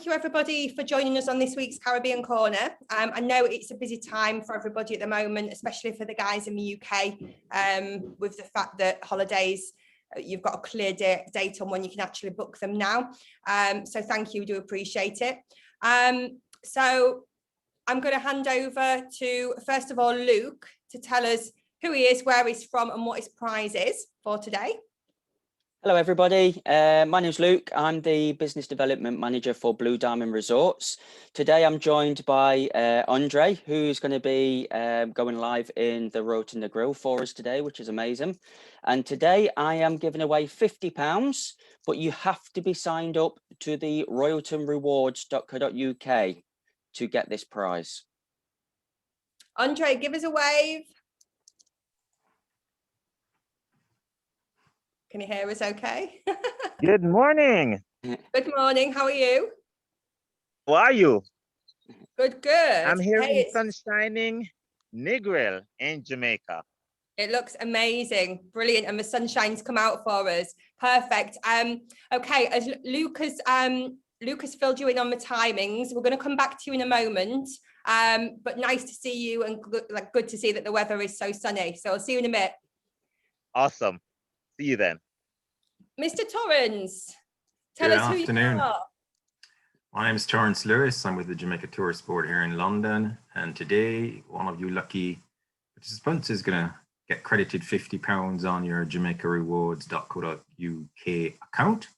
thank you everybody for joining us on this week's Caribbean Corner. I know it's a busy time for everybody at the moment, especially for the guys in the UK, with the fact that holidays, you've got a clear date on when you can actually book them now. So thank you, we do appreciate it. So I'm going to hand over to, first of all, Luke, to tell us who he is, where he's from, and what his prize is for today. Hello, everybody. My name's Luke. I'm the Business Development Manager for Blue Diamond Resorts. Today, I'm joined by Andre, who's going to be going live in the Royalton Grill for us today, which is amazing. And today, I am giving away £50, but you have to be signed up to the royaltonrewards.co.uk to get this prize. Andre, give us a wave. Can you hear us okay? Good morning. Good morning. How are you? How are you? Good, good. I'm here in sun-shining Negril in Jamaica. It looks amazing. Brilliant. And the sunshine's come out for us. Perfect. Okay, as Lucas filled you in on the timings, we're going to come back to you in a moment. But nice to see you, and good to see that the weather is so sunny. So I'll see you in a bit. Awesome. See you then. Mr. Torrance, tell us who you are. My name is Torrance Lewis. I'm with the Jamaica Tourist Board here in London. And today, one of you lucky participants is going to get credited £50 on your jamaicarewards.co.uk account.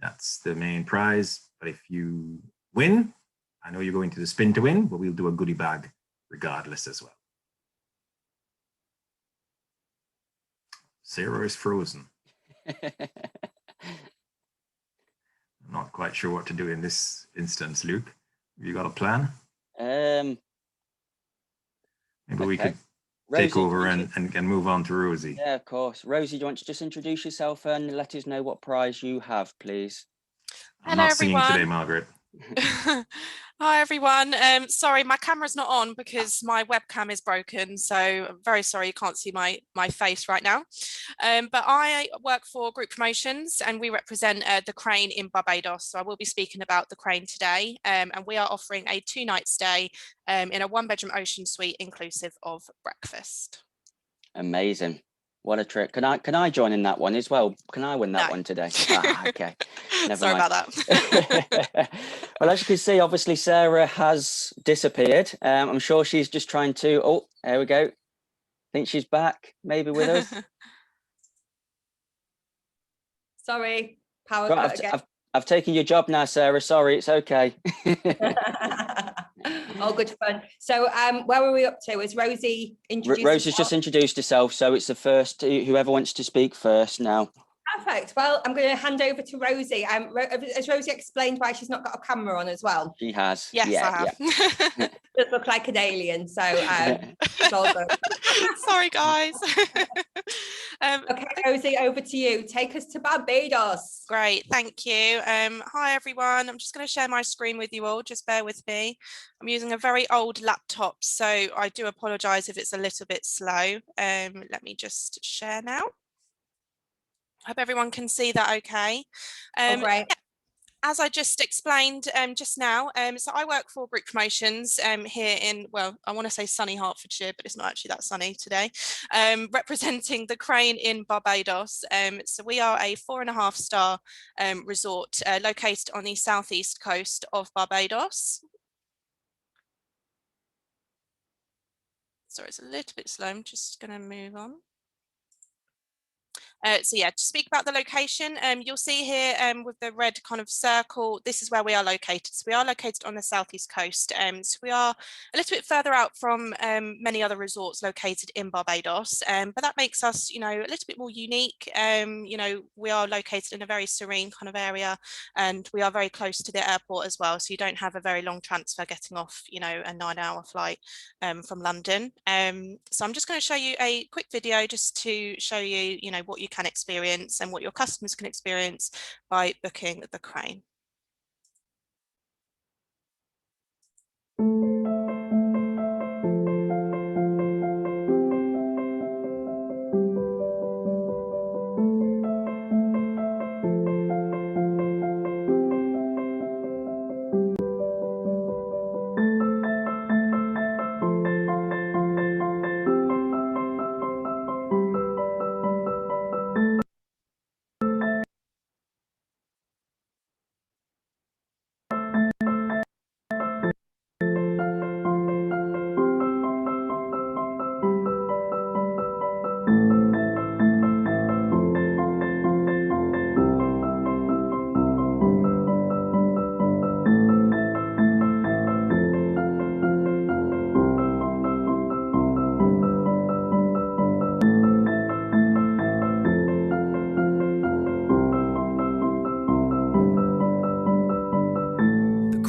That's the main prize. But if you win, I know you're going to the spin to win, but we'll do a goodie bag regardless as well. Sarah is frozen. I'm not quite sure what to do in this instance, Luke. Have you got a plan? Maybe we could take over and move on to Rosie. Yeah, of course. Rosie, do you want to just introduce yourself and let us know what prize you have, please? I'm not singing today, Margaret. Hi everyone. Sorry, my camera's not on because my webcam is broken, so I'm very sorry you can't see my face right now. But I work for Group Promotions and we represent the Crane in Barbados. So I will be speaking about the Crane today, and we are offering a 2-night stay in a 1-bedroom ocean suite inclusive of breakfast. Amazing. What a trick. Can I join in that one as well? Can I win that one today? Okay. Sorry about that. Well, as you can see, obviously Sarah has disappeared. I'm sure she's just trying to, oh, there we go. I think she's back, maybe with us. Sorry, power cut again. I've taken your job now, Sarah. Sorry, it's okay. All good fun. So where were we up to? Is Rosie introduced Rosie's just introduced herself, so it's the first, whoever wants to speak first now. Perfect. Well, I'm going to hand over to Rosie. Has Rosie explained why she's not got a camera on as well? She has. Yes, I have. Yeah. Does look like an alien, so it's all good. Sorry, guys. Okay, Rosie, over to you. Take us to Barbados. Great, thank you. Hi, everyone. I'm just going to share my screen with you all. Just bear with me. I'm using a very old laptop, so I do apologise if it's a little bit slow. Let me just share now. Hope everyone can see that okay. Great. As I just explained just now, so I work for Group Promotions here in, well, I want to say sunny Hertfordshire, but it's not actually that sunny today, representing the Crane in Barbados. So we are a 4.5-star resort located on the southeast coast of Barbados. Sorry, it's a little bit slow. I'm just going to move on. So yeah, to speak about the location, you'll see here with the red kind of circle, this is where we are located. So we are located on the southeast coast. So we are a little bit further out from many other resorts located in Barbados, but that makes us, you know, a little bit more unique. You know, we are located in a very serene kind of area, and we are very close to the airport as well. So you don't have a very long transfer getting off, you know, a 9-hour flight from London. So I'm just going to show you a quick video just to show you, you know, what you can experience and what your customers can experience by booking the Crane.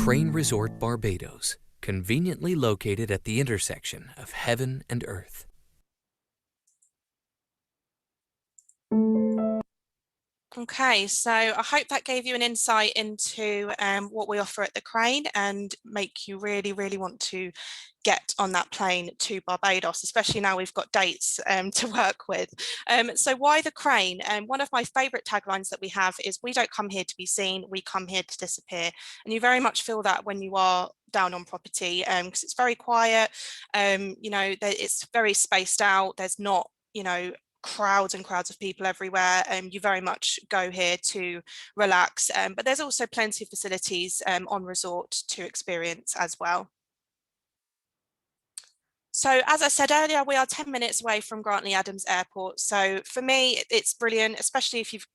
Crane Resort Barbados, conveniently located at the intersection of heaven and earth. Okay, so I hope that gave you an insight into what we offer at the Crane and make you really, really want to get on that plane to Barbados, especially now we've got dates to work with. So why the Crane? One of my favourite taglines that we have is, we don't come here to be seen, we come here to disappear. And you very much feel that when you are down on property, because it's very quiet, you know, it's very spaced out, there's not, you know, crowds and crowds of people everywhere. You very much go here to relax, but there's also plenty of facilities on resort to experience as well. So as I said earlier, we are 10 minutes away from Grantley Adams Airport. So for me, it's brilliant, especially if you've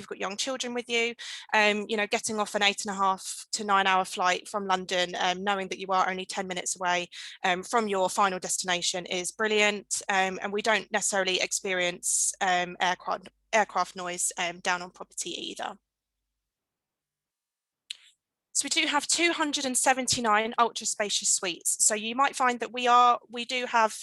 got young children with you. You know, getting off an 8.5 to 9 hour flight from London, knowing that you are only 10 minutes away from your final destination is brilliant. And we don't necessarily experience aircraft noise down on property either. So we do have 279 ultra spacious suites. So you might find that we do have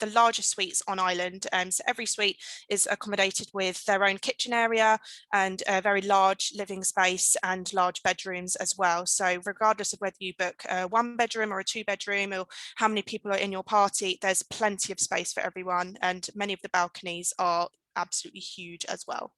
the largest suites on island. So every suite is accommodated with their own kitchen area and a very large living space and large bedrooms as well. So regardless of whether you book a 1 bedroom or a 2 bedroom or how many people are in your party, there's plenty of space for everyone. And many of the balconies are absolutely huge as well.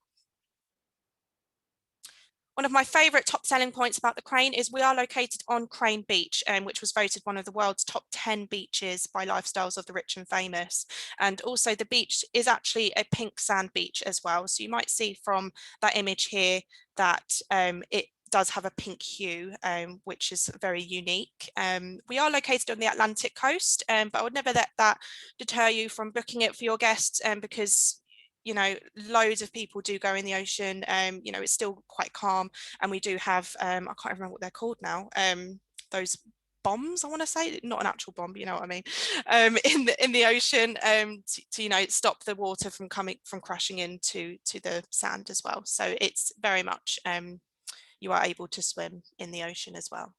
One of my favourite top selling points about the Crane is we are located on Crane Beach, which was voted one of the world's top 10 beaches by Lifestyles of the Rich and Famous. And also the beach is actually a pink sand beach as well. So you might see from that image here that it does have a pink hue, which is very unique. We are located on the Atlantic coast, but I would never let that deter you from booking it for your guests, because you know, loads of people do go in the ocean. You know, it's still quite calm, and we do have I can't remember what they're called now, those bombs, I want to say, not an actual bomb, you know what I mean, in the ocean, to you know, stop the water from crashing into the sand as well. So it's very much you are able to swim in the ocean as well.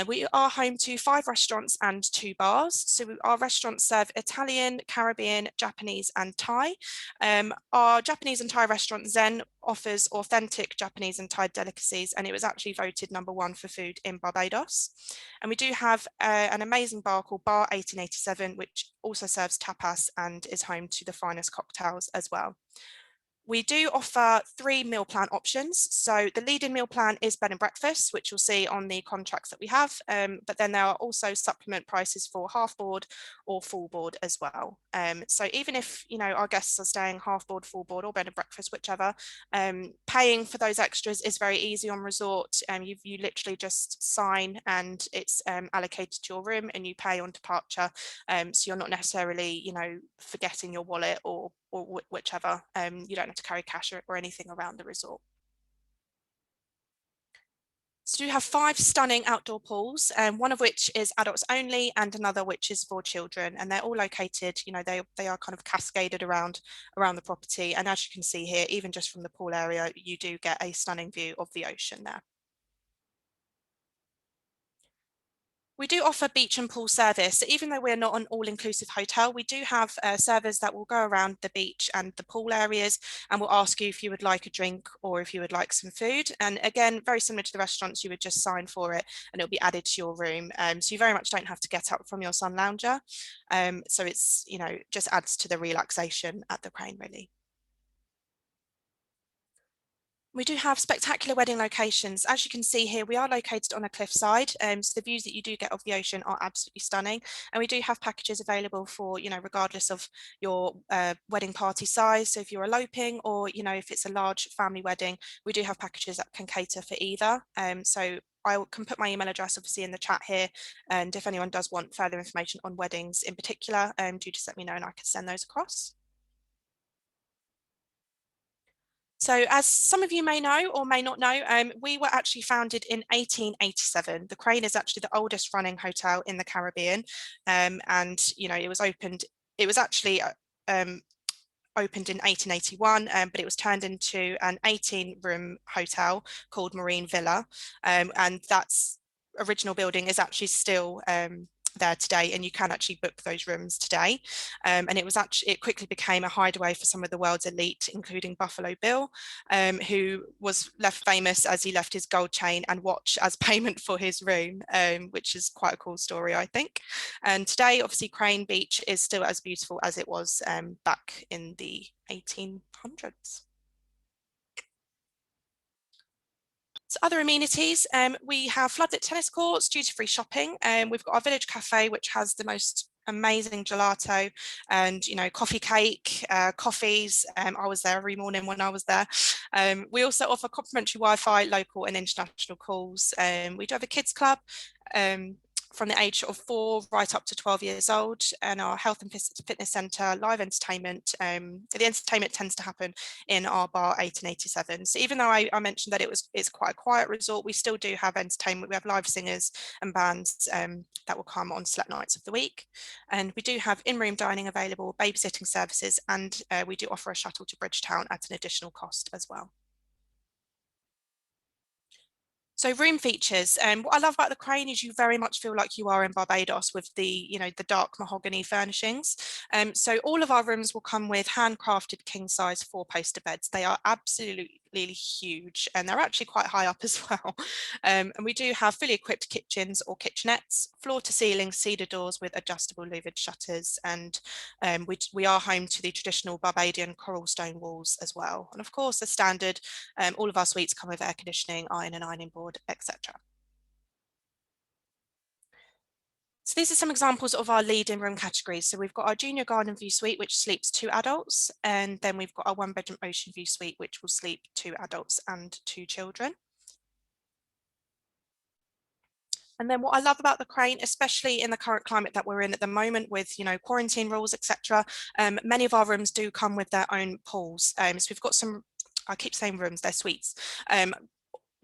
We are home to 5 restaurants and 2 bars. So our restaurants serve Italian, Caribbean, Japanese and Thai. Our Japanese and Thai restaurant Zen offers authentic Japanese and Thai delicacies, and it was actually voted #1 for food in Barbados. And we do have an amazing bar called Bar 1887, which also serves tapas and is home to the finest cocktails as well. We do offer 3 meal plan options. So the lead-in meal plan is bed and breakfast, which you'll see on the contracts that we have. But then there are also supplement prices for half board or full board as well. So even if, you know, our guests are staying half board, full board or bed and breakfast, whichever, paying for those extras is very easy on resort. You literally just sign and it's allocated to your room and you pay on departure. So you're not necessarily, you know, forgetting your wallet or whichever. You don't have to carry cash or anything around the resort. So we have 5 stunning outdoor pools, one of which is adults only and another which is for children, and they're all located, you know, they are kind of cascaded around the property. And as you can see here, even just from the pool area, you do get a stunning view of the ocean there. We do offer beach and pool service. So even though we're not an all-inclusive hotel, we do have servers that will go around the beach and the pool areas and will ask you if you would like a drink or if you would like some food. And again, very similar to the restaurants, you would just sign for it and it'll be added to your room. So you very much don't have to get up from your sun lounger. So it's, you know, just adds to the relaxation at the Crane really. We do have spectacular wedding locations. As you can see here, we are located on a cliffside, so the views that you do get of the ocean are absolutely stunning. And we do have packages available for, you know, regardless of your wedding party size. So if you're eloping or, you know, if it's a large family wedding, we do have packages that can cater for either. So I can put my email address obviously in the chat here. And if anyone does want further information on weddings in particular, do just let me know and I can send those across. So as some of you may know or may not know, we were actually founded in 1887. The Crane is actually the oldest running hotel in the Caribbean. And, you know, it was actually opened in 1881, but it was turned into an 18-room hotel called Marine Villa, and that's original building is actually still there today, and you can actually book those rooms today. And it quickly became a hideaway for some of the world's elite, including Buffalo Bill, who was left famous as he left his gold chain and watch as payment for his room, which is quite a cool story, I think. And today, obviously, Crane Beach is still as beautiful as it was back in the 1800s. So other amenities, we have floodlit tennis courts, duty-free shopping, and we've got our village cafe, which has the most amazing gelato and, you know, coffee cake, coffees. I was there every morning when I was there. We also offer complimentary Wi-Fi, local and international calls. We do have a kids club from the age of 4 right up to 12 years old, and our health and fitness centre, live entertainment. The entertainment tends to happen in our bar 1887. So even though I mentioned that it's quite a quiet resort, we still do have entertainment. We have live singers and bands that will come on select nights of the week. And we do have in-room dining available, babysitting services, and we do offer a shuttle to Bridgetown at an additional cost as well. So room features, what I love about the Crane is you very much feel like you are in Barbados with the, you know, the dark mahogany furnishings. So all of our rooms will come with handcrafted king size 4-poster beds. They are absolutely huge, and they're actually quite high up as well. And we do have fully equipped kitchens or kitchenettes, floor to ceiling cedar doors with adjustable louvered shutters, and we are home to the traditional Barbadian coral stone walls as well. And of course, the standard, all of our suites come with air conditioning, iron and ironing board, etc. So these are some examples of our lead-in room categories. So we've got our junior garden view suite, which sleeps 2 adults, and then we've got our 1-bedroom ocean view suite, which will sleep 2 adults and 2 children. And then what I love about the Crane, especially in the current climate that we're in at the moment with, you know, quarantine rules, etc., many of our rooms do come with their own pools. So we've got some, I keep saying rooms, they're suites.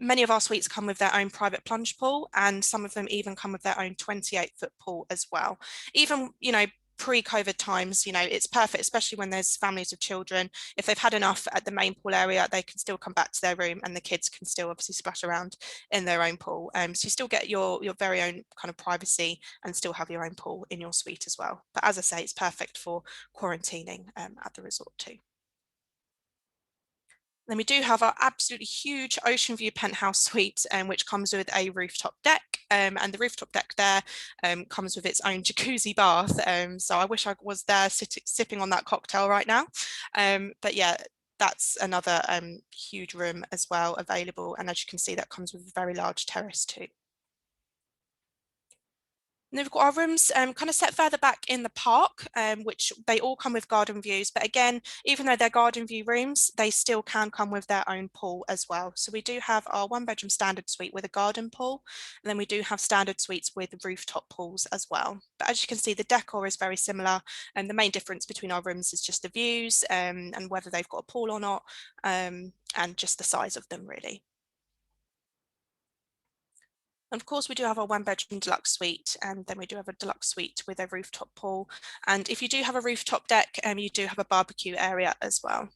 Many of our suites come with their own private plunge pool, and some of them even come with their own 28-foot pool as well. Even, you know, pre-COVID times, you know, it's perfect, especially when there's families of children. If they've had enough at the main pool area, they can still come back to their room, and the kids can still obviously splash around in their own pool. So you still get your very own kind of privacy and still have your own pool in your suite as well. But as I say, it's perfect for quarantining at the resort too. Then we do have our absolutely huge ocean view penthouse suite, which comes with a rooftop deck, and the rooftop deck there comes with its own jacuzzi bath. So I wish I was there sipping on that cocktail right now. But yeah, that's another huge room as well available. And as you can see, that comes with a very large terrace too. And then we've got our rooms kind of set further back in the park, which they all come with garden views. But again, even though they're garden view rooms, they still can come with their own pool as well. So we do have our 1-bedroom standard suite with a garden pool, and then we do have standard suites with rooftop pools as well. But as you can see, the decor is very similar, and the main difference between our rooms is just the views and whether they've got a pool or not, and just the size of them really. And of course, we do have our 1-bedroom deluxe suite, and then we do have a deluxe suite with a rooftop pool. And if you do have a rooftop deck, you do have a barbecue area as well.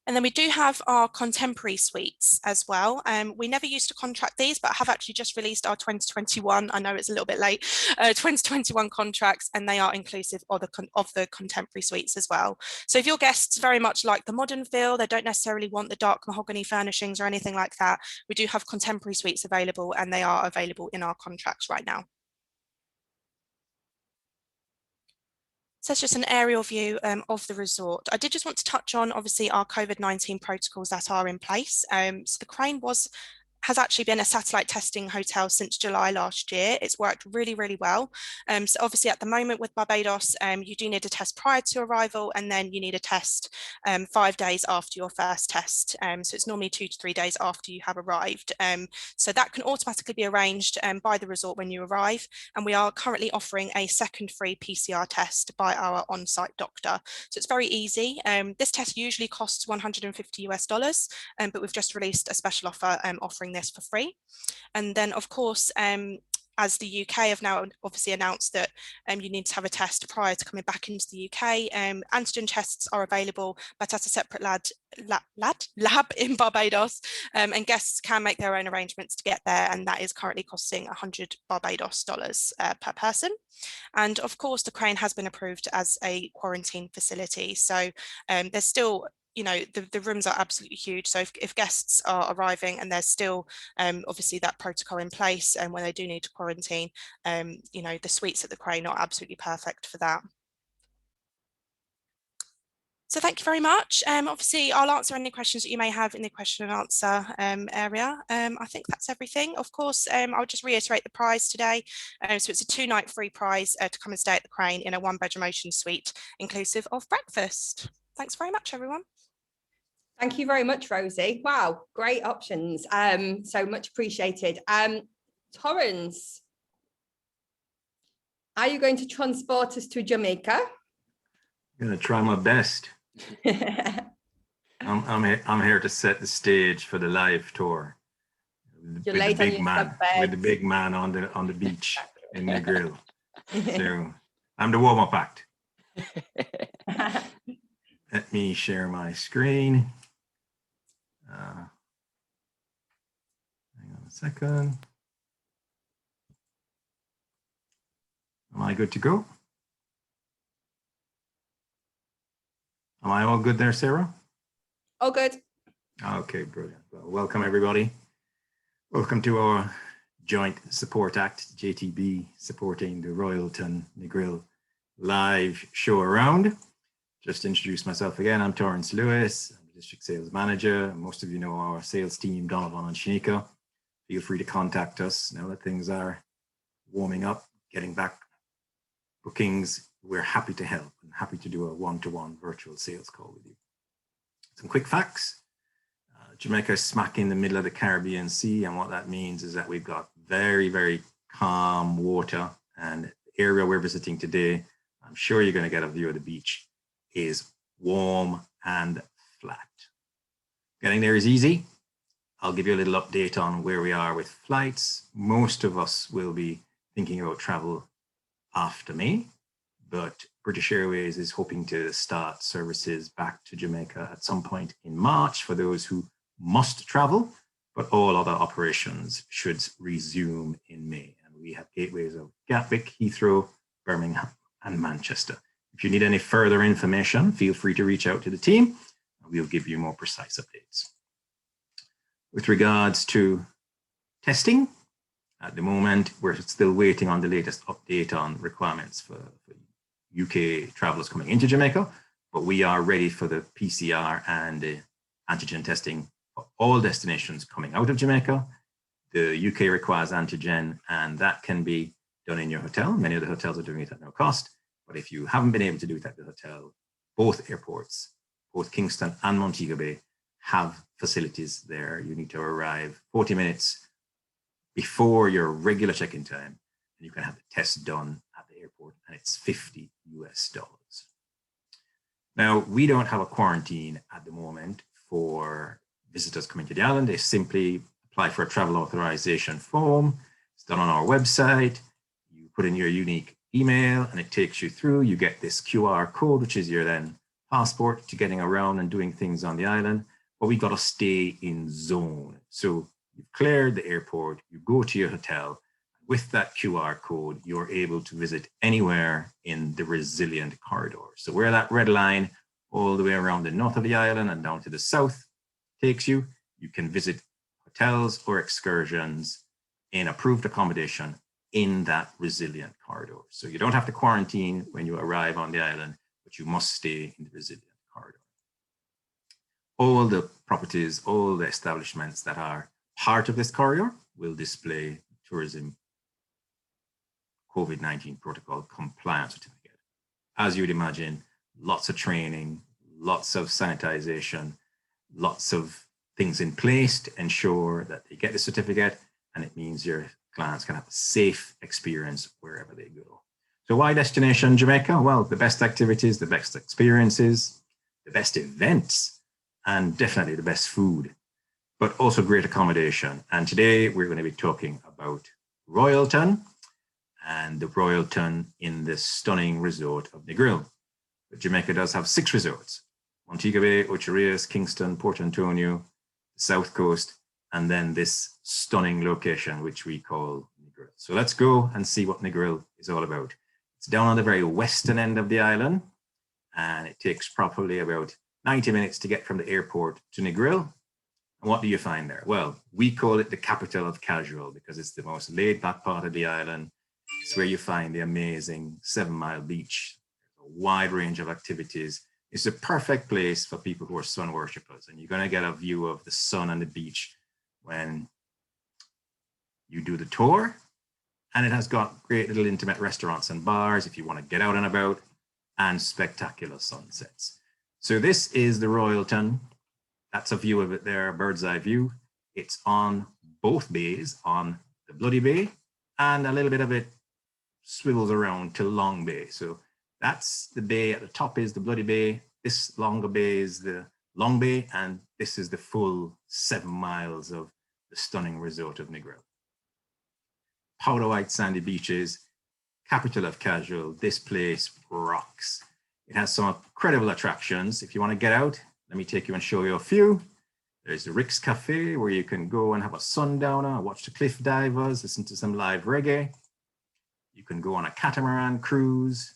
And then we do have our contemporary suites as well. We never used to contract these, but have actually just released our 2021, I know it's a little bit late, 2021 contracts, and they are inclusive of the contemporary suites as well. So if your guests very much like the modern feel, they don't necessarily want the dark mahogany furnishings or anything like that, we do have contemporary suites available, and they are available in our contracts right now. So that's just an aerial view of the resort. I did just want to touch on, obviously, our COVID-19 protocols that are in place. So the Crane has actually been a satellite testing hotel since July last year. It's worked really, really well. So obviously at the moment with Barbados, you do need a test prior to arrival, and then you need a test 5 days after your first test. So it's normally 2 to 3 days after you have arrived. So that can automatically be arranged by the resort when you arrive. And we are currently offering a second free PCR test by our on-site doctor. So it's very easy. This test usually costs $150 US, but we've just released a special offer offering this for free. And then of course, as the UK have now obviously announced that you need to have a test prior to coming back into the UK. Antigen tests are available, but at a separate lab in Barbados, and guests can make their own arrangements to get there, and that is currently costing $100 Barbados per person. And of course, the Crane has been approved as a quarantine facility, so there's still, you know, the rooms are absolutely huge. So if guests are arriving and there's still obviously that protocol in place, and when they do need to quarantine, you know, the suites at the Crane are absolutely perfect for that. So thank you very much. Obviously, I'll answer any questions that you may have in the question and answer area. I think that's everything. Of course, I'll just reiterate the prize today. So it's a 2-night free prize to come and stay at the Crane in a 1-bedroom ocean suite, inclusive of breakfast. Thanks very much, everyone. Thank you very much, Rosie. Wow, great options. So much appreciated. Torrance, are you going to transport us to Jamaica? I'm going to try my best. I'm here to set the stage for the live tour. With the big man on the beach in the grill. So I'm the warm-up act. Let me share my screen. Hang on a second. Am I good to go? Am I all good there, Sarah? All good. Okay, brilliant. Well, welcome everybody. Welcome to our joint support act, JTB, supporting the Royalton Negril live show around. Just to introduce myself again, I'm Torrance Lewis, I'm the District Sales Manager. Most of you know our sales team, Donovan and Shanika. Feel free to contact us now that things are warming up, getting back bookings. We're happy to help and happy to do a one-to-one virtual sales call with you. Some quick facts. Jamaica is smack in the middle of the Caribbean Sea, and what that means is that we've got very, very calm water, and the area we're visiting today, I'm sure you're going to get a view of the beach, is warm and flat. Getting there is easy. I'll give you a little update on where we are with flights. Most of us will be thinking about travel after May, but British Airways is hoping to start services back to Jamaica at some point in March for those who must travel, but all other operations should resume in May. And we have gateways of Gatwick, Heathrow, Birmingham, and Manchester. If you need any further information, feel free to reach out to the team, and we'll give you more precise updates. With regards to testing, at the moment, we're still waiting on the latest update on requirements for UK travelers coming into Jamaica, but we are ready for the PCR and the antigen testing for all destinations coming out of Jamaica. The UK requires antigen, and that can be done in your hotel. Many of the hotels are doing it at no cost, but if you haven't been able to do it at the hotel, both airports, both Kingston and Montego Bay, have facilities there. You need to arrive 40 minutes before your regular check-in time, and you can have the test done at the airport, and it's $50 US. Now, we don't have a quarantine at the moment for visitors coming to the island. They simply apply for a travel authorization form. It's done on our website. You put in your unique email and it takes you through. You get this QR code, which is your then passport to getting around and doing things on the island. But we've got to stay in zone. So you've cleared the airport, you go to your hotel. With that QR code, you're able to visit anywhere in the resilient corridor. So where that red line all the way around the north of the island and down to the south takes you, you can visit hotels or excursions in approved accommodation in that resilient corridor. So you don't have to quarantine when you arrive on the island, but you must stay in the resilient corridor. All the properties, all the establishments that are part of this corridor will display tourism COVID-19 protocol compliance certificate. As you would imagine, lots of training, lots of sanitization, lots of things in place to ensure that they get the certificate, and it means your clients can have a safe experience wherever they go. So why destination Jamaica? Well, the best activities, the best experiences, the best events, and definitely the best food, but also great accommodation. And today we're going to be talking about Royalton, and the Royalton in the stunning resort of Negril. But Jamaica does have 6 resorts: Montego Bay, Ocho Rios, Kingston, Port Antonio, the South Coast, and then this stunning location, which we call Negril. So let's go and see what Negril is all about. It's down on the very western end of the island, and it takes probably about 90 minutes to get from the airport to Negril. And what do you find there? Well, we call it the capital of casual because it's the most laid-back part of the island. It's where you find the amazing 7 Mile Beach, a wide range of activities. It's a perfect place for people who are sun worshippers, and you're going to get a view of the sun and the beach when you do the tour. And it has got great little intimate restaurants and bars if you want to get out and about, and spectacular sunsets. So this is the Royalton. That's a view of it there, a bird's eye view. It's on both bays, on the Bloody Bay, and a little bit of it swivels around to Long Bay. So that's the bay. At the top is the Bloody Bay. This longer bay is the Long Bay, and this is the full 7 miles of the stunning resort of Negril. Powder white sandy beaches, capital of casual. This place rocks. It has some incredible attractions. If you want to get out, let me take you and show you a few. There's the Rick's Cafe, where you can go and have a sundowner, watch the cliff divers, listen to some live reggae. You can go on a catamaran cruise.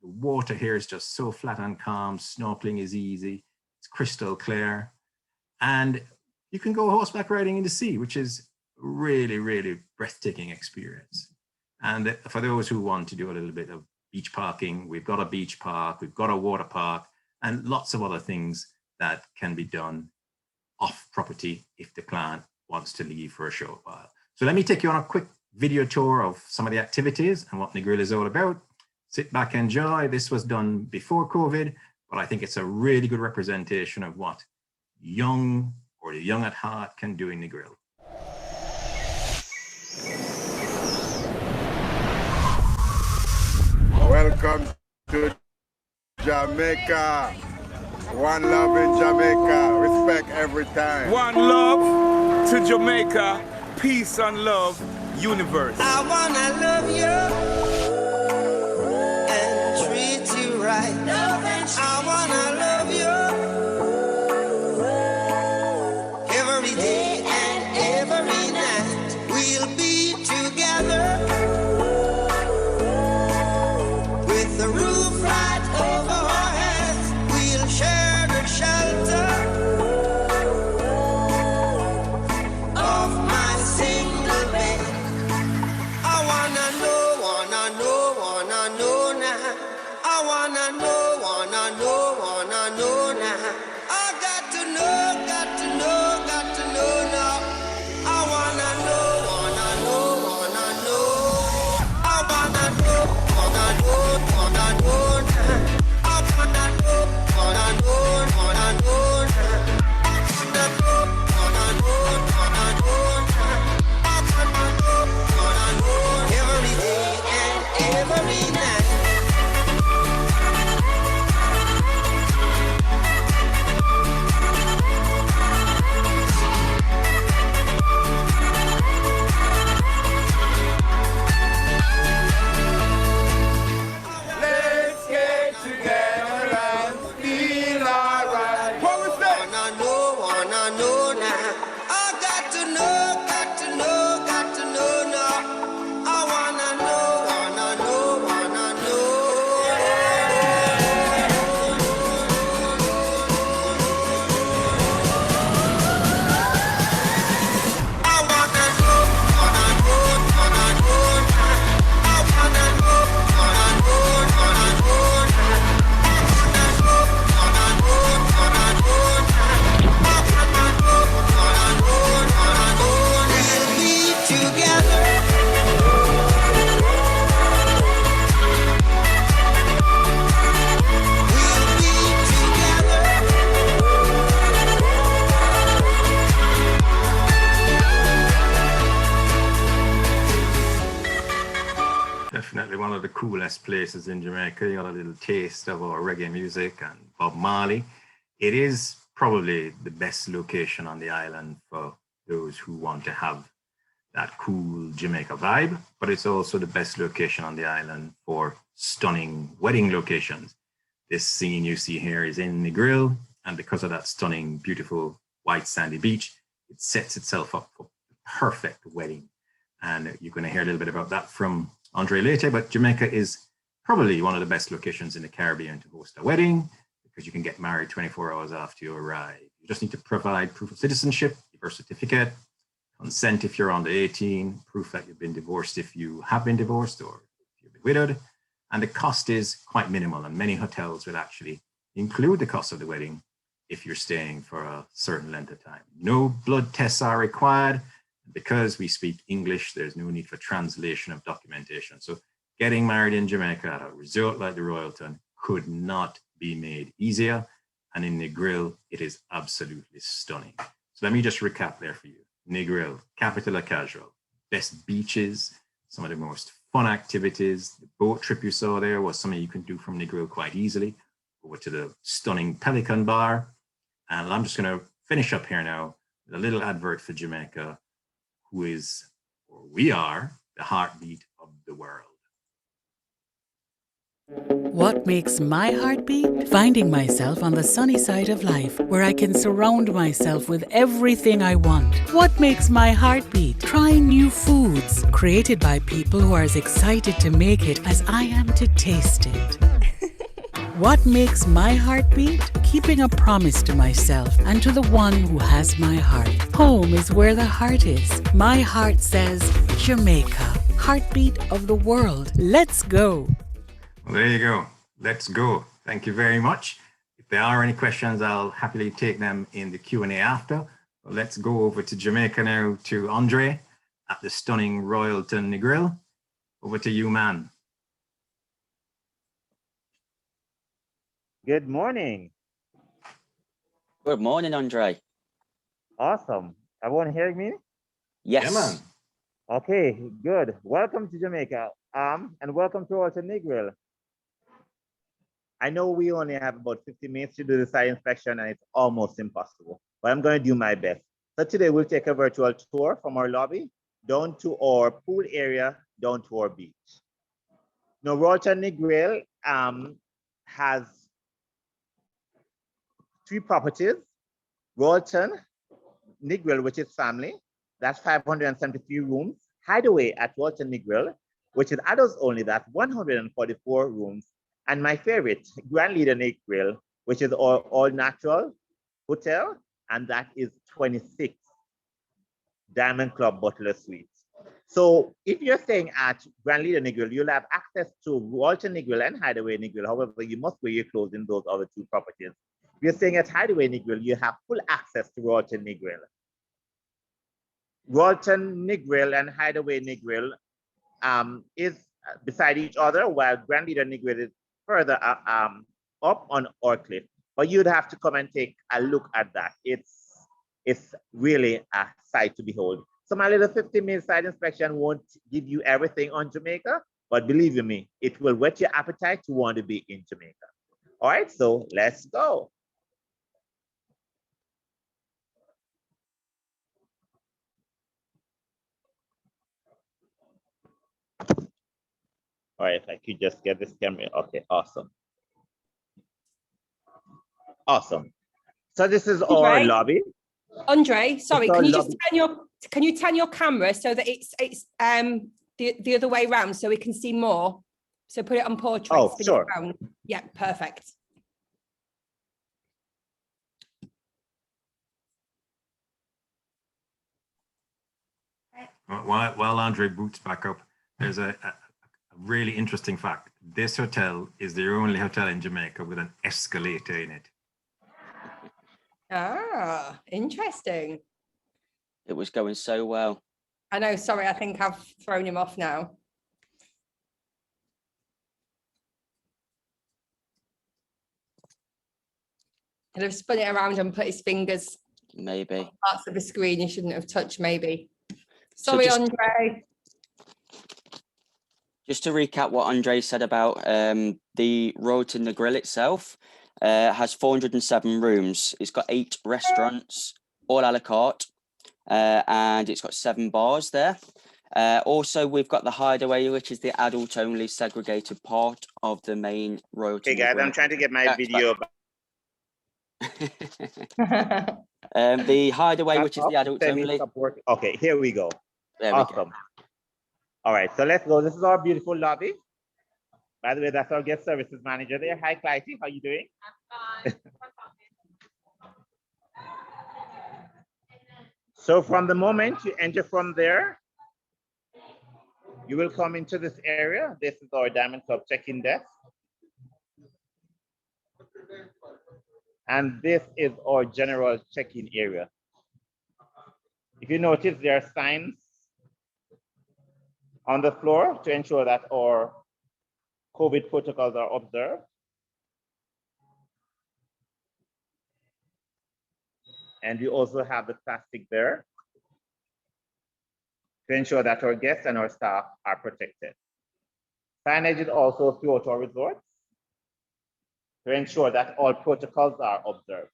The water here is just so flat and calm. Snorkeling is easy. It's crystal clear. And you can go horseback riding in the sea, which is really, really breathtaking experience. And for those who want to do a little bit of beach parking, we've got a beach park, we've got a water park, and lots of other things that can be done off property if the client wants to leave for a short while. So let me take you on a quick video tour of some of the activities and what Negril is all about. Sit back, enjoy. This was done before COVID, but I think it's a really good representation of what young or the young at heart can do in Negril. Welcome to Jamaica. One love in Jamaica. Respect every time. One love to Jamaica. Peace and love, universe. I wanna love you and treat you right. I wanna love you every day and every night. We'll be together with the roof right over our heads. We'll share the shelter of my single bed. I wanna know now. I wanna know now. I got to know now. I wanna know. I wanna know now. I wanna every day and every night. Let's get together and feel alright. What was that? Wanna know now. I got to know now. I wanna know. I wanna know we'll be together. We'll be together. Definitely one of the coolest places in Jamaica. You got a little taste of our reggae music and Bob Marley. It is probably the best location on the island for those who want to have that cool Jamaica vibe, but it's also the best location on the island for stunning wedding locations. This scene you see here is in Negril, and because of that stunning, beautiful white sandy beach, it sets itself up for the perfect wedding. And you're going to hear a little bit about that from Andre later, but Jamaica is probably one of the best locations in the Caribbean to host a wedding because you can get married 24 hours after you arrive. You just need to provide proof of citizenship, your birth certificate, consent if you're under 18, proof that you've been divorced if you have been divorced or if you've been widowed. And the cost is quite minimal, and many hotels will actually include the cost of the wedding if you're staying for a certain length of time. No blood tests are required. Because we speak English, there's no need for translation of documentation. So getting married in Jamaica at a resort like the Royalton could not be made easier. And in Negril, it is absolutely stunning. So let me just recap there for you. Negril, capital of casual, best beaches, some of the most fun activities. The boat trip you saw there was something you can do from Negril quite easily. Over to the stunning Pelican Bar. And I'm just going to finish up here now with a little advert for Jamaica, who is, or we are, the heartbeat of the world. What makes my heart beat? Finding myself on the sunny side of life, where I can surround myself with everything I want. What makes my heart beat? Trying new foods, created by people who are as excited to make it as I am to taste it. What makes my heart beat? Keeping a promise to myself and to the one who has my heart. Home is where the heart is. My heart says Jamaica, heartbeat of the world. Let's go. Well, there you go. Let's go. Thank you very much. If there are any questions, I'll happily take them in the Q&A after. Well, let's go over to Jamaica now to Andre at the stunning Royalton Negril. Over to you, man. Good morning. Good morning, Andre. Awesome. Everyone hearing me? Yes. Yeah, man. Okay, good. Welcome to Jamaica. And welcome to Royalton Negril. I know we only have about 50 minutes to do the site inspection, and it's almost impossible, but I'm going to do my best. So today we'll take a virtual tour from our lobby down to our pool area, down to our beach. Now, Royalton Negril has 3 properties. Royalton Negril, which is family, that's 573 rooms. Hideaway at Royalton Negril, which is adults only, that's 144 rooms. And my favorite, Grand Leader Negril, which is all natural hotel, and that is 26 Diamond Club Butler Suites. So if you're staying at Grand Leader Negril, you'll have access to Royalton Negril and Hideaway Negril. However, you must wear your clothes in those other 2 properties. If you're staying at Hideaway Negril, you have full access to Royalton Negril. Royalton Negril and Hideaway Negril is beside each other, while Grand Leader Negril is further up on our cliff. But you'd have to come and take a look at that. It's really a sight to behold. So my little 15-minute site inspection won't give you everything on Jamaica, but believe you me, it will whet your appetite to want to be in Jamaica. All right, so let's go. All right, if I could just get this camera. Okay, awesome. Awesome. So this is our lobby. Andre, sorry, can you just turn your camera so that it's the other way around so we can see more? So put it on portrait. Oh, sure. Yeah, perfect. While Andre boots back up, there's a really interesting fact. This hotel is the only hotel in Jamaica with an escalator in it. Ah, interesting. It was going so well. I know, sorry, I think I've thrown him off now. He'll have spun it around and put his fingers Maybe. parts of the screen you shouldn't have touched, maybe. Sorry, Andre. Just to recap what Andre said about the Royalton Negril itself, has 407 rooms. It's got 8 restaurants, all a la carte. and it's got 7 bars there. Also, we've got the Hideaway, which is the adult-only segregated part of the main Royalton. Hey guys, I'm trying to get my video back. The Hideaway, which is the adult-only. Okay, here we go. There we awesome. All right, so let's go. This is our beautiful lobby. By the way, that's our guest services manager there. Hi, Clytie, how you doing? I'm fine. So from the moment you enter from there, you will come into this area. This is our Diamond Club check-in desk. And this is our general check-in area. If you notice, there are signs on the floor to ensure that our COVID protocols are observed. And we also have the plastic there to ensure that our guests and our staff are protected. Signage is also throughout our resorts to ensure that all protocols are observed.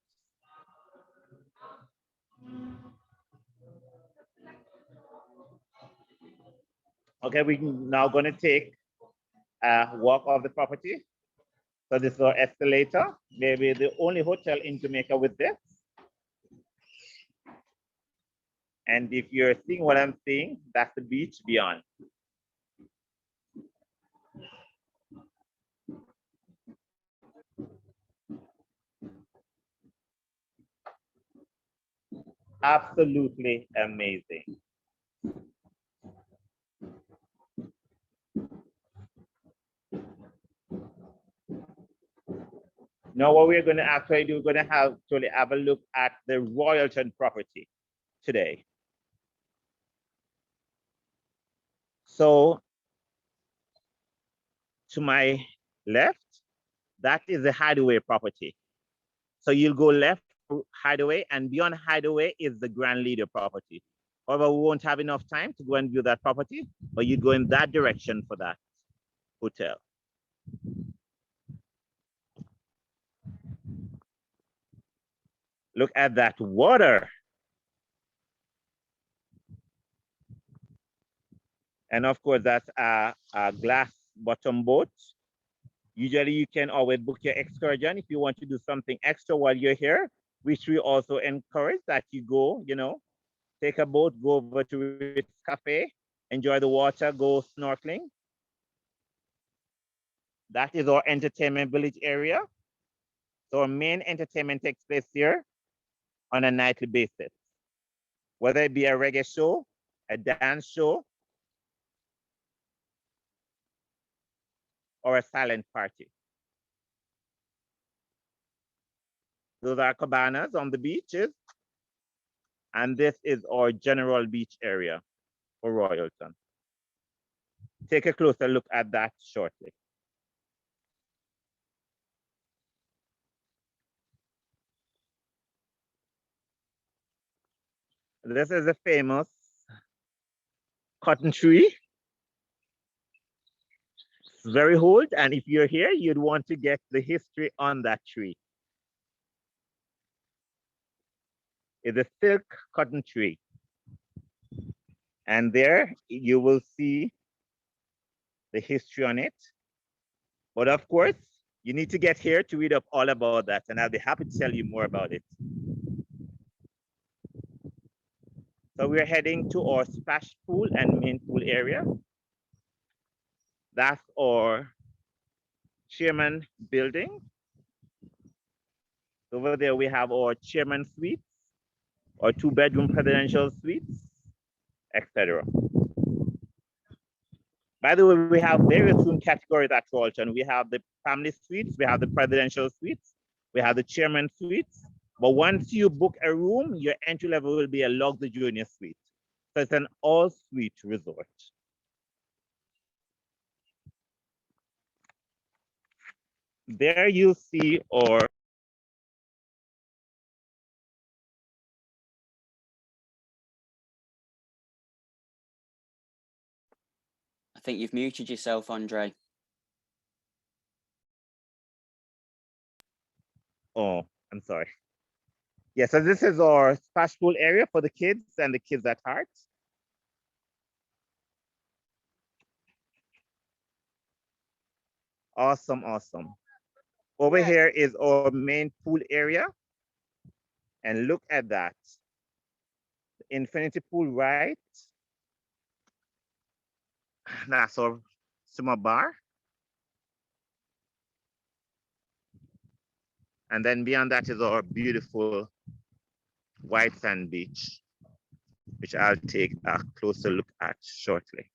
Okay, we're now going to take a walk of the property. So this is our escalator, maybe the only hotel in Jamaica with this. And if you're seeing what I'm seeing, that's the beach beyond. Absolutely amazing. Now what we're going to actually do, we're going to have a look at the Royalton property today. So to my left, that is the Hideaway property. So you'll go left to Hideaway, and beyond Hideaway is the Grand Leader property. However, we won't have enough time to go and view that property, but you go in that direction for that hotel. Look at that water. And of course, that's a glass bottom boat. Usually you can always book your excursion if you want to do something extra while you're here, which we also encourage that you go, take a boat, go over to Ritz Cafe, enjoy the water, go snorkeling. That is our entertainment village area. So our main entertainment takes place here on a nightly basis, whether it be a reggae show, a dance show, or a silent party. Those are cabanas on the beaches. And this is our general beach area for Royalton. Take a closer look at that shortly. This is a famous cotton tree. It's very old, and if you're here, you'd want to get the history on that tree. It's a silk cotton tree. And there you will see the history on it. But of course, you need to get here to read up all about that, and I'll be happy to tell you more about it. So we're heading to our splash pool and main pool area. That's our chairman building. Over there we have our chairman suites, our 2-bedroom presidential suites, etc. By the way, we have various room categories at Royalton. We have the family suites, we have the presidential suites, we have the chairman suites. But once you book a room, your entry level will be a luxury junior suite. So it's an all-suite resort. There you see our I think you've muted yourself, Andre. Oh, I'm sorry. Yeah, so this is our splash pool area for the kids and the kids at heart. Awesome, awesome. Over here is our main pool area. And look at that. The infinity pool, right? That's our swimmer bar. And then beyond that is our beautiful white sand beach, which I'll take a closer look at shortly.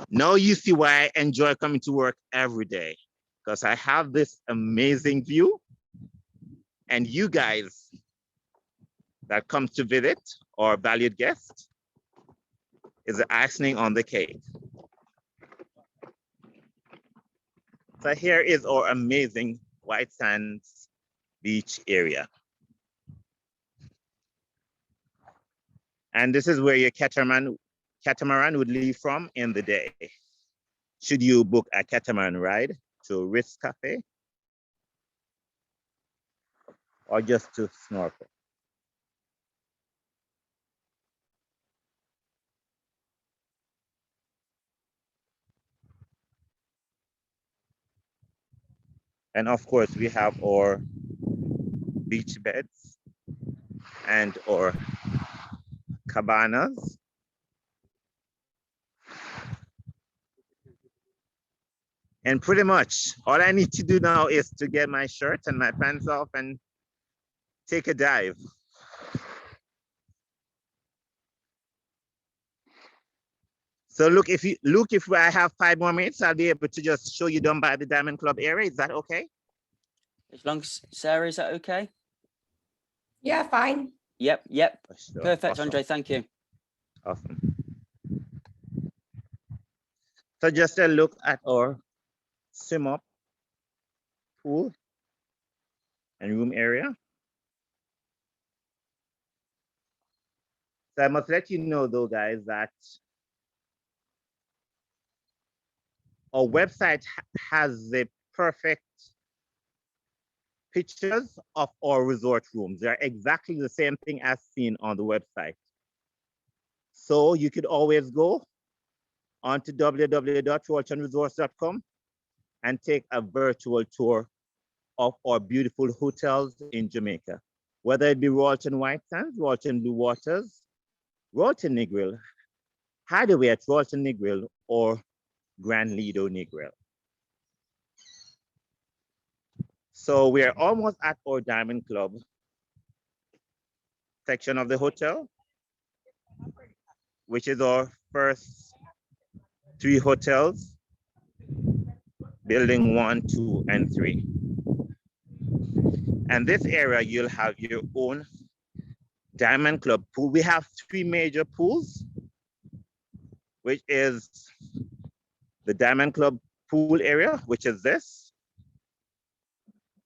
Now you see why I enjoy coming to work every day, because I have this amazing view, and you guys that come to visit, or valued guests, is the icing on the cake. So here is our amazing white sands beach area. And this is where your catamaran would leave from in the day, should you book a catamaran ride to Ritz Cafe or just to snorkel. And of course, we have our beach beds and our cabanas. And pretty much all I need to do now is to get my shirt and my pants off and take a dive. So look, if I have 5 more minutes, I'll be able to just show you down by the Diamond Club area. Is that okay? As long as Sarah, is that okay? Yeah, fine. Yep. Sure. Perfect, Awesome. Andre, thank you. Awesome. So just a look at our swim up pool and room area. So I must let you know though, guys, that our website has the perfect pictures of our resort rooms. They're exactly the same thing as seen on the website. So you could always go onto www.royaltonresorts.com and take a virtual tour of our beautiful hotels in Jamaica, whether it be Royalton White Sands, Royalton Blue Waters, Royalton Negril, Hideaway at Royalton Negril, or Grand Lido Negril. So we are almost at our Diamond Club section of the hotel, which is our first 3 hotels, building 1, 2, and 3. And this area, you'll have your own Diamond Club pool. We have 3 major pools, which is the Diamond Club pool area, which is this,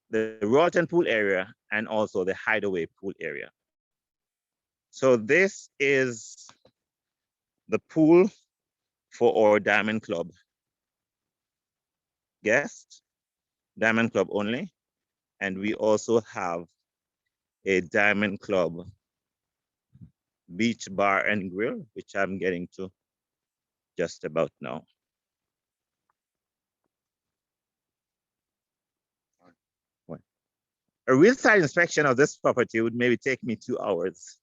the Royalton pool area, and also the Hideaway pool area. So this is the pool for our Diamond Club guests, Diamond Club only. And we also have a Diamond Club beach bar and grill, which I'm getting to just about now. A real side inspection of this property would maybe take me 2 hours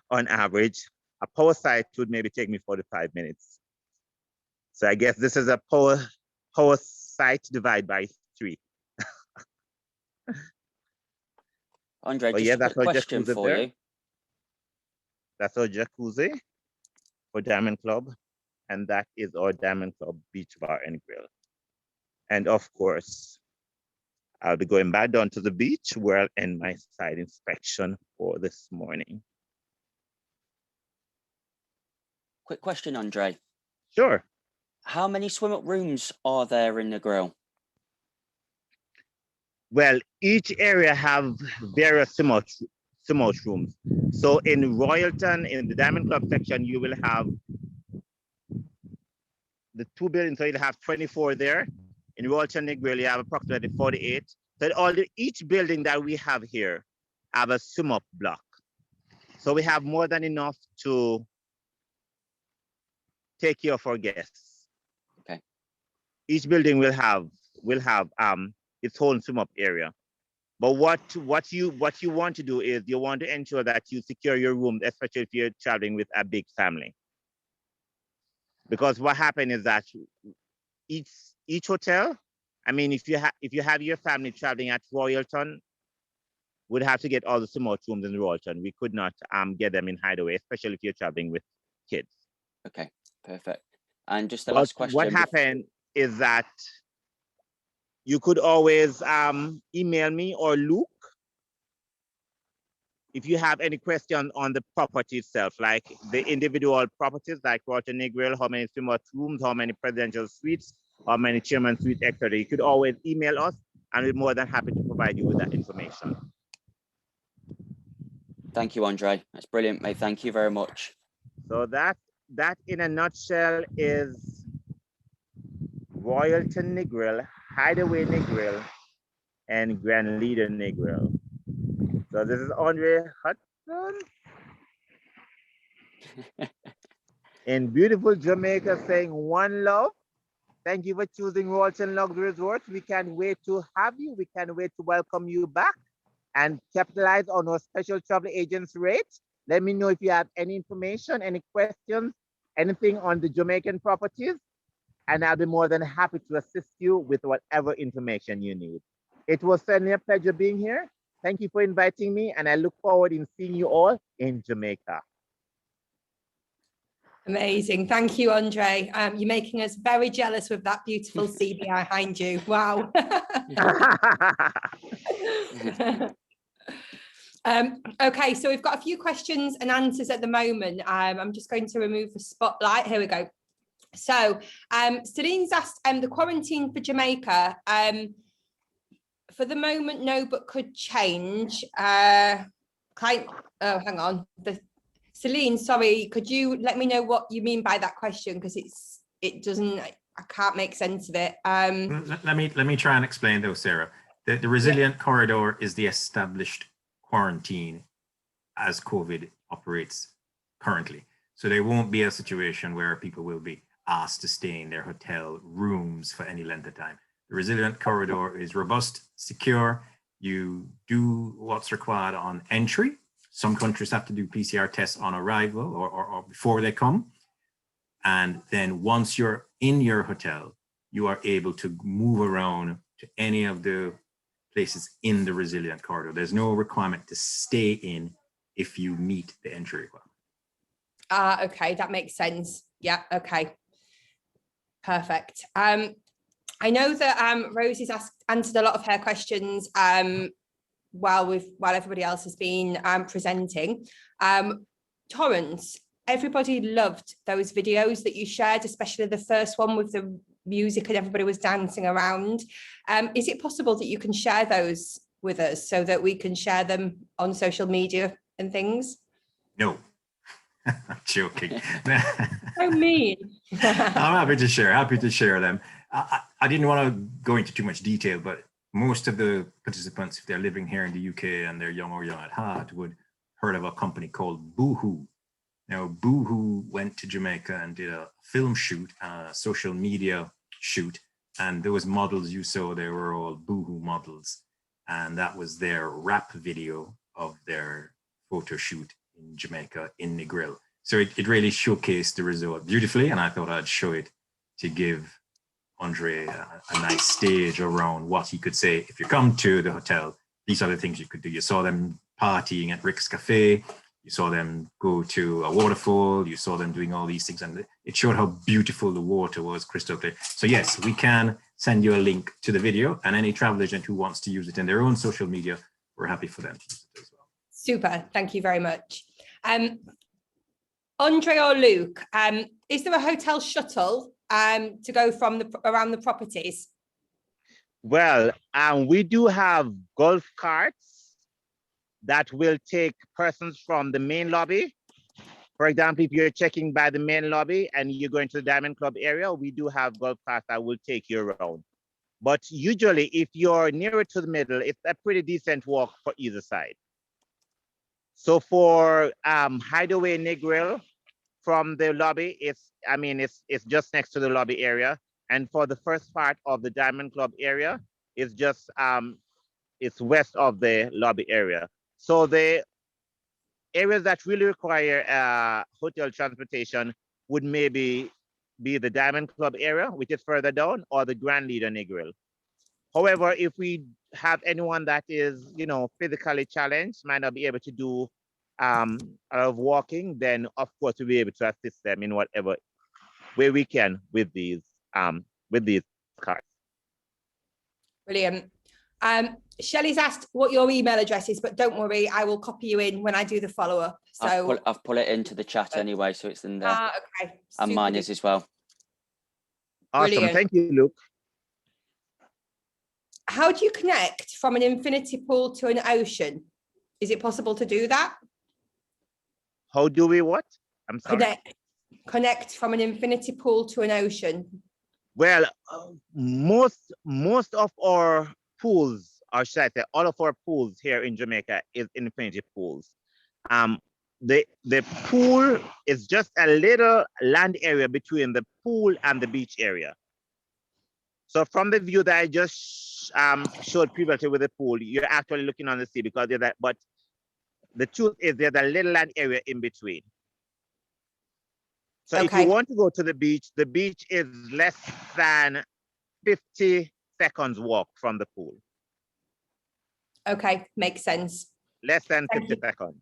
on average. A power site would maybe take me 45 minutes. So I guess this is a power site divided by 3. Andre, just yeah, a that's quick our question jacuzzi for there. you. That's our jacuzzi for Diamond Club. And that is our Diamond Club beach bar and grill. And of course, I'll be going back down to the beach where I'll end my site inspection for this morning. Quick question, Andre. Sure. How many swim up rooms are there in the grill? Well, each area have various smoke rooms. So in Royalton, in the Diamond Club section, you will have the 2 buildings, so you'll have 24 there. In Royalton Negril, you have approximately 48. So each building that we have here have a sum-up block. So we have more than enough to take care of our guests. Okay. Each building will have its own sum-up area. But what you want to do is you want to ensure that you secure your room, especially if you're traveling with a big family. Because what happened is that each hotel, I mean, if you have your family traveling at Royalton, would have to get all the summer rooms in Royalton. We could not get them in Hideaway, especially if you're traveling with kids. Okay, perfect. And just the last question. What happened is that you could always email me or Luke if you have any question on the property itself, like the individual properties, like Royalton Negril, how many summer rooms, how many presidential suites, how many chairman suites, etc. You could always email us, and we're more than happy to provide you with that information. Thank you, Andre. That's brilliant, mate. Thank you very much. So that in a nutshell is Royalton Negril, Hideaway Negril, and Grand Leader Negril. So this is Andre Hudson in beautiful Jamaica saying one love. Thank you for choosing Royalton Luxury Resort. We can't wait to have you. We can't wait to welcome you back and capitalize on our special travel agents rate. Let me know if you have any information, any questions, anything on the Jamaican properties, and I'll be more than happy to assist you with whatever information you need. It was certainly a pleasure being here. Thank you for inviting me, and I look forward in seeing you all in Jamaica. Amazing. Thank you, Andre. You're making us very jealous with that beautiful sea behind you. Wow. Okay, so we've got a few questions and answers at the moment. I'm just going to remove the spotlight. Here we go. So Celine's asked the quarantine for Jamaica. For the moment, no, but could change. Hang on. Celine, sorry, could you let me know what you mean by that question? Because I can't make sense of it. Let me try and explain though, Sarah. The resilient corridor is the established quarantine as COVID operates currently. So there won't be a situation where people will be asked to stay in their hotel rooms for any length of time. The resilient corridor is robust, secure. You do what's required on entry. Some countries have to do PCR tests on arrival or before they come. And then once you're in your hotel, you are able to move around to any of the places in the resilient corridor. There's no requirement to stay in if you meet the entry requirement. Okay, that makes sense. Yeah, okay. Perfect. I know that Rosie's answered a lot of her questions while everybody else has been presenting. Torrance, everybody loved those videos that you shared, especially the first one with the music and everybody was dancing around. Is it possible that you can share those with us so that we can share them on social media and things? No. I'm joking. So mean. I'm happy to share them. I didn't want to go into too much detail, but most of the participants, if they're living here in the UK and they're young or young at heart, would heard of a company called Boohoo. Now, Boohoo went to Jamaica and did a film shoot, a social media shoot, and those models you saw, they were all Boohoo models, and that was their rap video of their photo shoot in Jamaica in Negril. So it really showcased the resort beautifully, and I thought I'd show it to give Andre a nice stage around what he could say. If you come to the hotel, these are the things you could do. You saw them partying at Rick's Cafe, you saw them go to a waterfall, you saw them doing all these things, and it showed how beautiful the water was, crystal clear. So yes, we can send you a link to the video, and any travel agent who wants to use it in their own social media, we're happy for them to use it as well. Super, thank you very much. Andre or Luke, is there a hotel shuttle to go from around the properties? Well, we do have golf carts that will take persons from the main lobby. For example, if you're checking by the main lobby and you're going to the Diamond Club area, we do have golf carts that will take you around. But usually, if you're nearer to the middle, it's a pretty decent walk for either side. So for Hideaway Negril from the lobby, it's just next to the lobby area. And for the first part of the Diamond Club area, it's just it's west of the lobby area. So the areas that really require hotel transportation would maybe be the Diamond Club area, which is further down, or the Grand Leader Negril. However, if we have anyone that is, physically challenged, might not be able to do a lot of walking, then of course we'll be able to assist them in whatever way we can with these cards. Brilliant. Shelley's asked what your email address is, but don't worry, I will copy you in when I do the follow-up. So I've put it into the chat anyway, so it's in there. Okay. And mine is as well. Awesome. Brilliant. Thank you, Luke. How do you connect from an infinity pool to an ocean? Is it possible to do that? How do we what? I'm sorry. Connect from an infinity pool to an ocean. Well, most of our pools, or should I say, all of our pools here in Jamaica is infinity pools. The pool is just a little land area between the pool and the beach area. So from the view that I just showed previously with the pool, you're actually looking on the sea because there's that. But the truth is there's a little land area in between. So if you want to go to the beach is less than 50 seconds walk from the pool. Okay, makes sense. Less than 50 seconds.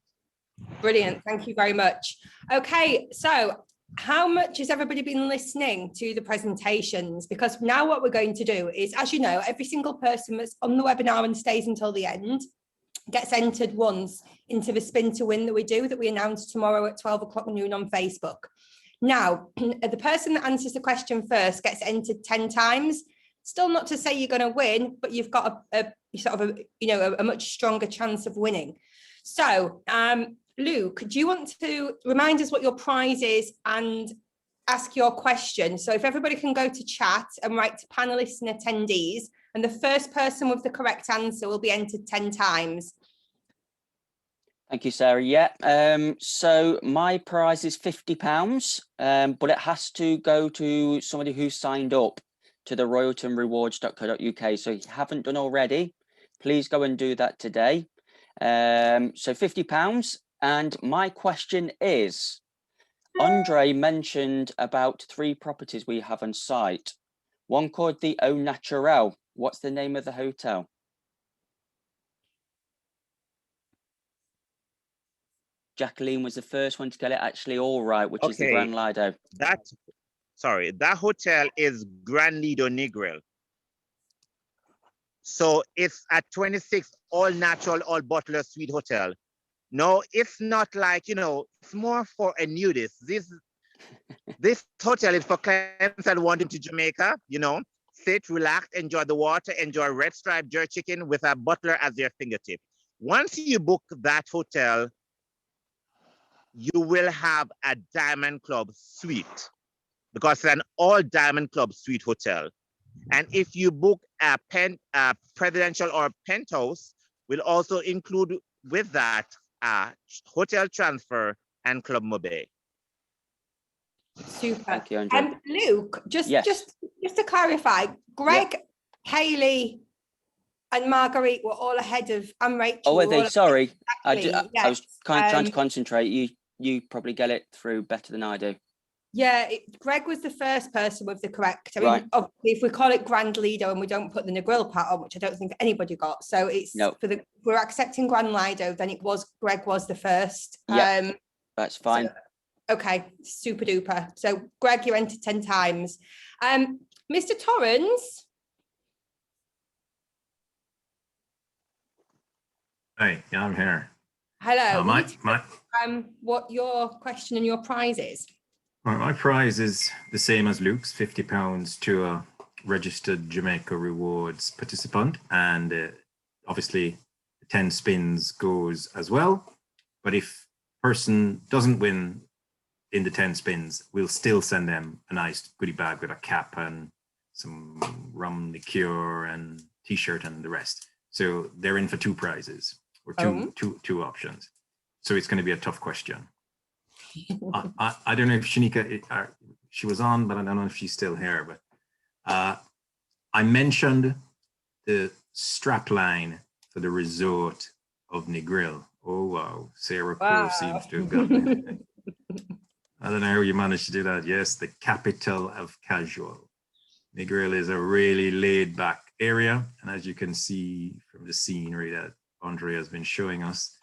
Brilliant. Thank you very much. Okay, so how much has everybody been listening to the presentations? Because now what we're going to do is, as you know, every single person that's on the webinar and stays until the end gets entered once into the spin to win that we announce tomorrow at 12 o'clock noon on Facebook. Now, the person that answers the question first gets entered 10 times. Still not to say you're going to win, but you've got a much stronger chance of winning. So, Luke, do you want to remind us what your prize is and ask your question? So if everybody can go to chat and write to panelists and attendees, and the first person with the correct answer will be entered 10 times. Thank you, Sarah. Yeah, so my prize is £50, but it has to go to somebody who signed up to the royaltonrewards.co.uk. So if you haven't done already, please go and do that today. So £50. And my question is, Andre mentioned about 3 properties we have on site. One called the Au Naturel. What's the name of the hotel? Jacqueline was the first one to get it actually all right, which is the Grand Lido. That hotel is Grand Lido Negril. So it's a 26 all natural, all butler suite hotel. No, it's not like, it's more for a nudist. This hotel is for clients that want into Jamaica, sit, relax, enjoy the water, enjoy red stripe jerk chicken with a butler as their fingertip. Once you book that hotel, you will have a Diamond Club suite because it's an all Diamond Club suite hotel. And if you book a presidential or penthouse, we'll also include with that hotel transfer and Club Mobile. Super. Thank you, Andrew. Luke, just to clarify, Greg, Hayley, and Marguerite were all ahead of, and Rachel. Oh, were they? Sorry. Exactly. I was trying to concentrate. You probably get it through better than I do. Yeah, Greg was the first person with the correct. I mean, right. Obviously, if we call it Grand Lido and we don't put the Negril part on, which I don't think anybody got, so it's if we're accepting Grand Lido, then Greg was the first. Yeah, that's fine. So, okay, super duper. So Greg, you entered 10 times. Mr. Torrance. Hey, yeah, I'm here. Hello. What your question and your prize is? My prize is the same as Luke's, £50 to a registered Jamaica Rewards participant, and obviously 10 spins goes as well. But if person doesn't win in the 10 spins, we'll still send them a nice goodie bag with a cap and some rum liqueur and t-shirt and the rest. So they're in for 2 prizes, or two options. So it's going to be a tough question. I don't know if Shanika, she was on, but I don't know if she's still here. But I mentioned the strap line for the resort of Negril. Oh, wow. Sarah Crowe seems to have gotten it. I don't know how you managed to do that. Yes, the capital of casual. Negril is a really laid back area. And as you can see from the scenery that Andre has been showing us,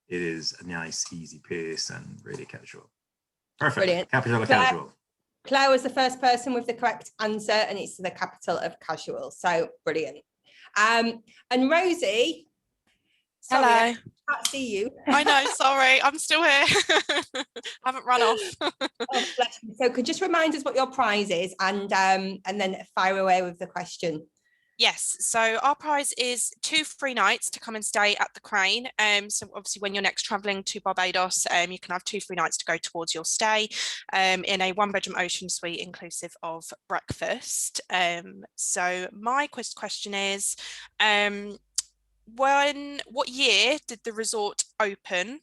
it is a nice, easy pace and really casual. Perfect. Brilliant. Capital of casual. Claire was the first person with the correct answer, and it's the capital of casual. So brilliant. And Rosie, sorry, hello. I can't see you. I know, sorry, I'm still here. I haven't run off. Oh, bless you. So could you just remind us what your prize is, and then fire away with the question. Yes, so our prize is 2 free nights to come and stay at the Crane. So obviously when you're next travelling to Barbados, you can have 2 free nights to go towards your stay in a 1-bedroom ocean suite inclusive of breakfast. So my question is, what year did the resort open?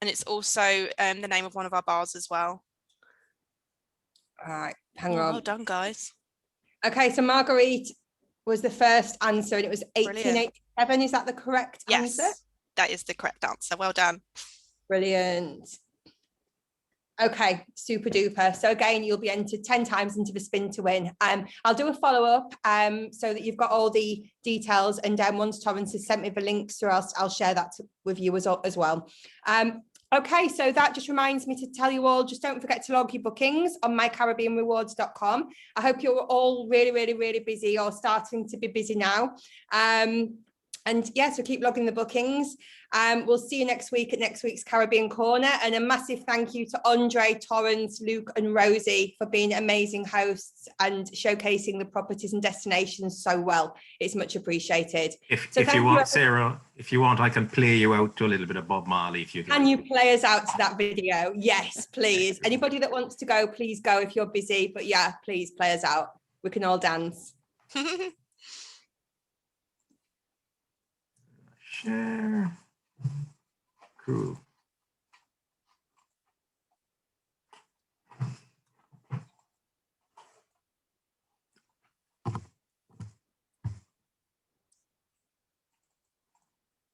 And it's also the name of one of our bars as well. All right, hang on. Well done, guys. Okay, so Marguerite was the first answer, and it was 1887. Is that the correct answer? Yes, that is the correct answer. Well done. Brilliant. Okay, super duper. So again, you'll be entered 10 times into the spin to win. I'll do a follow-up so that you've got all the details, and once Torrance has sent me the links through, I'll share that with you as well. Okay, so that just reminds me to tell you all, just don't forget to log your bookings on mycaribbeanrewards.com. I hope you're all really, really, really busy, or starting to be busy now. And yeah, so keep logging the bookings. We'll see you next week at next week's Caribbean Corner. And a massive thank you to Andre, Torrance, Luke and Rosie for being amazing hosts and showcasing the properties and destinations so well. It's much appreciated. If you want, Sarah, if you want, I can play you out to a little bit of Bob Marley. If you can. You play us out to that video? Yes, please. Anybody that wants to go, please go if you're busy. But yeah, please play us out. We can all dance. Share. Cool.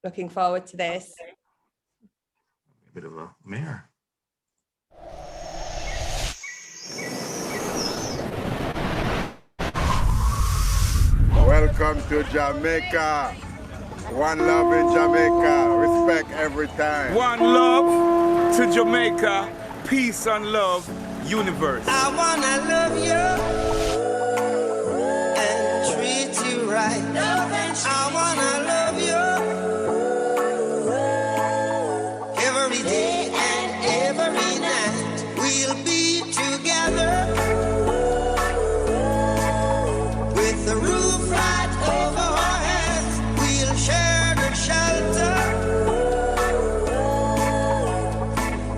Looking forward to this. A bit of a mare. Welcome to Jamaica. One love in Jamaica. Respect every time. One love to Jamaica. Peace and love, universe. I wanna love you and treat you right. I wanna love you every day and every night. We'll be together with the roof right over our heads. We'll share the shelter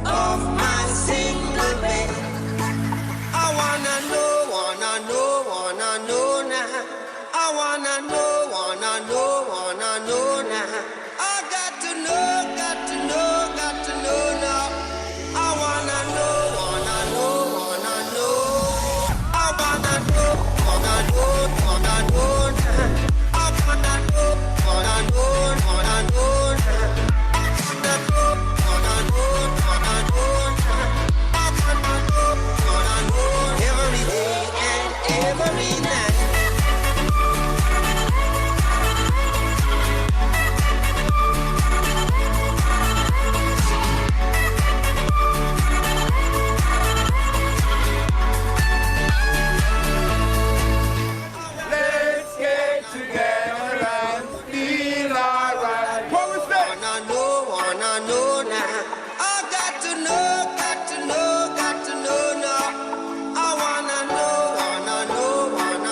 of my single bed. I wanna know now. I wanna know now. I got to know now. I wanna know now. I wanna know now. I wanna every day and every night. Let's get together and feel alright. What was that? Wanna know now. I got to know now. I wanna know now.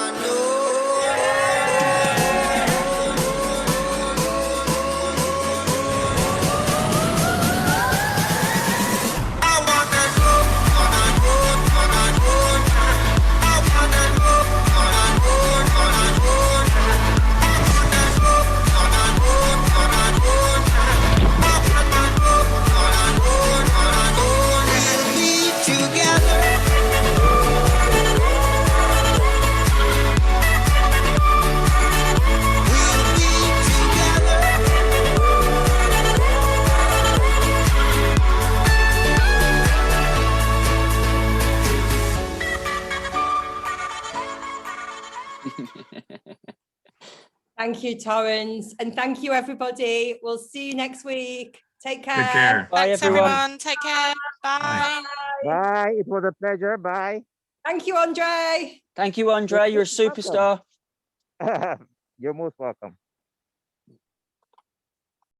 Thank you, Torrance. And thank you, everybody. We'll see you next week. Take care. Good care. Bye, Thanks, everyone. Take care. Bye. Bye. It was a pleasure. Bye. Thank you, Andre. Thank you, Andre. You're a superstar. You're most welcome.